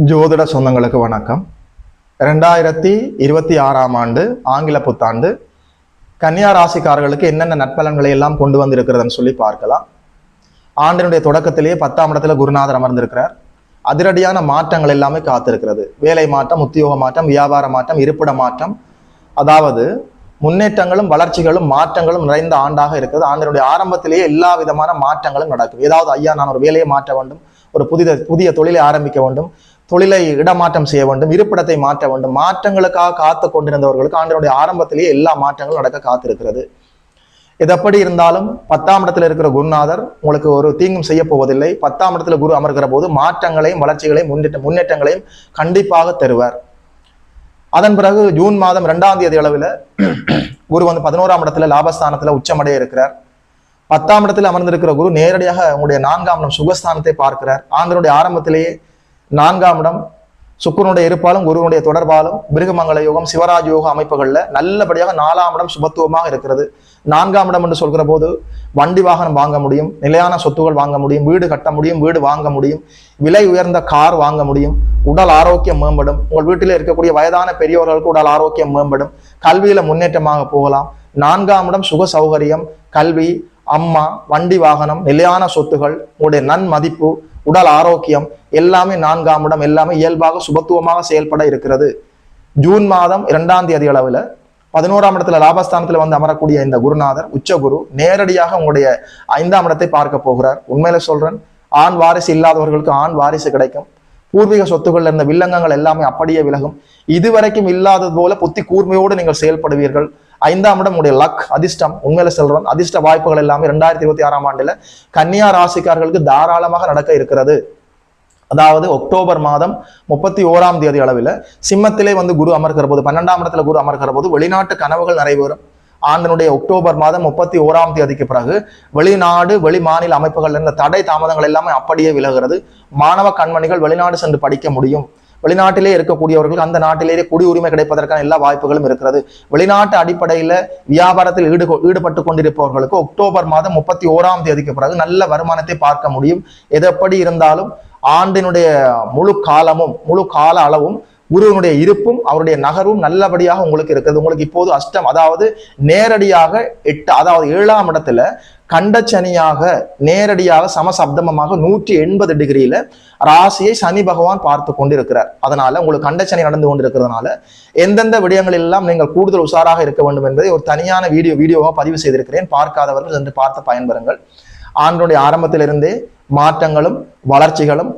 ஜோதிட சொந்தங்களுக்கு வணக்கம். 2026ஆம் ஆண்டு ஆங்கில புத்தாண்டு கன்னியா ராசிக்காரர்களுக்கு என்னென்ன நற்பலன்களை எல்லாம் கொண்டு வந்திருக்கிறதுன்னு சொல்லி பார்க்கலாம். ஆண்டினுடைய தொடக்கத்திலேயே 10ஆம் இடத்துல குருநாதர் அமர்ந்திருக்கிறார். அதிரடியான மாற்றங்கள் எல்லாமே காத்திருக்கிறது. வேலை மாற்றம், உத்தியோக மாற்றம், வியாபார மாற்றம், இருப்பிட மாற்றம், அதாவது முன்னேற்றங்களும் வளர்ச்சிகளும் மாற்றங்களும் நிறைந்த ஆண்டாக இருக்கிறது. ஆண்டினுடைய ஆரம்பத்திலேயே எல்லா விதமான மாற்றங்களும் நடக்கும். ஏதாவது ஐயா நான் ஒரு வேலையை மாற்ற வேண்டும், ஒரு புதிய தொழிலை ஆரம்பிக்க வேண்டும், தொழிலை இடமாற்றம் செய்ய வேண்டும், இருப்பிடத்தை மாற்ற வேண்டும், மாற்றங்களுக்காக காத்து கொண்டிருந்தவர்களுக்கு ஆண்டினுடைய ஆரம்பத்திலேயே எல்லா மாற்றங்களும் நடக்க காத்திருக்கிறது. இது எப்படி இருந்தாலும் 10ஆம் இடத்துல இருக்கிற குருநாதர் உங்களுக்கு ஒரு தீங்கும் செய்ய போவதில்லை. 10ஆம் இடத்துல குரு அமர்கிற போது மாற்றங்களையும் வளர்ச்சிகளையும் முன்னேற்றங்களையும் கண்டிப்பாக தருவார். அதன் பிறகு ஜூன் மாதம் 2ஆம் தேதி அளவில் குரு 11ஆம் இடத்துல லாபஸ்தானத்துல உச்சமடைய இருக்கிறார். 10ஆம் இடத்துல அமர்ந்திருக்கிற குரு நேரடியாக உங்களுடைய 4ஆம் இடம் சுகஸ்தானத்தை பார்க்கிறார். ஆண்டினுடைய ஆரம்பத்திலேயே 4ஆம் இடம் சுக்கிரனுடைய இருப்பாலும் குருவனுடைய தொடர்பாலும் பிருகமங்கல யோகம், சிவராஜ் யோக அமைப்புகள்ல நல்லபடியாக 4ஆம் இடம் சுபத்துவமாக இருக்கிறது. 4ஆம் இடம் என்று சொல்கிற போது வண்டி வாகனம் வாங்க முடியும், நிலையான சொத்துகள் வாங்க முடியும், வீடு கட்ட முடியும், வீடு வாங்க முடியும், விலை உயர்ந்த கார் வாங்க முடியும், உடல் ஆரோக்கியம் மேம்படும், உங்கள் வீட்டில் இருக்கக்கூடிய வயதான பெரியவர்களுக்கு உடல் ஆரோக்கியம் மேம்படும், கல்வியில முன்னேற்றமாக போகலாம். 4ஆம் இடம் சுக சௌகரியம், கல்வி, அம்மா, வண்டி வாகனம், நிலையான சொத்துகள், உங்களுடைய நன்மதிப்பு, உடல் ஆரோக்கியம் எல்லாமே 4ஆம் இடம் எல்லாமே இயல்பாக சுபத்துவமாக செயல்பட இருக்கிறது. ஜூன் மாதம் 2ஆம் தேதி அளவில் 11ஆம் இடத்துல லாபஸ்தானத்துல வந்து அமரக்கூடிய இந்த குருநாதர் உச்சகுரு நேரடியாக உங்களுடைய 5ஆம் இடத்தை பார்க்க போகிறார். உண்மையில சொல்றேன், ஆண் வாரிசு இல்லாதவர்களுக்கு ஆண் வாரிசு கிடைக்கும். பூர்வீக சொத்துக்கள் இருந்த வில்லங்கங்கள் எல்லாமே அப்படியே விலகும். இதுவரைக்கும் இல்லாதது போல புத்தி கூர்மையோடு நீங்கள் செயல்படுவீர்கள். 5ஆம் இடம் உங்களுடைய லக், அதிர்ஷ்டம். உண்மையில சொல்றேன், அதிர்ஷ்ட வாய்ப்புகள் எல்லாமே 2026ஆம் ஆண்டுல கன்னியா ராசிக்காரர்களுக்கு தாராளமாக நடக்க இருக்கிறது. அதாவது அக்டோபர் மாதம் 31ஆம் தேதி அளவில் சிம்மத்திலே வந்து குரு அமர்கிற போது, 12ஆம் இடத்துல குரு அமர்கிற போது வெளிநாட்டு கனவுகள் நிறைவேறும். ஆண்டினுடைய அக்டோபர் மாதம் 31ஆம் தேதிக்கு பிறகு வெளிநாடு வெளி மாநில அமைப்புகள் இருந்த தடை தாமதங்கள் எல்லாமே அப்படியே விலகிறது. மாணவ கண்மணிகள் வெளிநாடு சென்று படிக்க முடியும். வெளிநாட்டிலே இருக்கக்கூடியவர்களுக்கு அந்த நாட்டிலேயே குடியுரிமை கிடைப்பதற்கான எல்லா வாய்ப்புகளும் இருக்கிறது. வெளிநாட்டு அடிப்படையில வியாபாரத்தில் ஈடுபட்டு கொண்டிருப்பவர்களுக்கு அக்டோபர் மாதம் 31ஆம் தேதிக்கு பிறகு நல்ல வருமானத்தை பார்க்க முடியும். எது எப்படி இருந்தாலும் ஆண்டினுடைய முழு காலமும் முழு கால அளவும் குருவினுடைய இருப்பும் அவருடைய நகர்வும் நல்லபடியாக உங்களுக்கு இருக்கிறது. உங்களுக்கு இப்போது அஷ்டம், அதாவது நேரடியாக 7ஆம் இடத்துல கண்டச்சனியாக நேரடியாக சமசப்தமமாக 180 டிகிரியில ராசியை சனி பகவான் பார்த்து கொண்டிருக்கிறார். அதனால உங்களுக்கு கண்டச்சனி நடந்து கொண்டிருக்கிறதுனால எந்தெந்த விடயங்கள் எல்லாம் நீங்கள் கூடுதல் உஷாராக இருக்க வேண்டும் என்பதை ஒரு தனியான வீடியோவாக பதிவு செய்திருக்கிறேன். பார்க்காதவர்கள் சென்று பார்த்து பயன்பெறுங்கள். ஆண்டினுடைய ஆரம்பத்திலிருந்தே மாற்றங்களும் வளர்ச்சிகளும்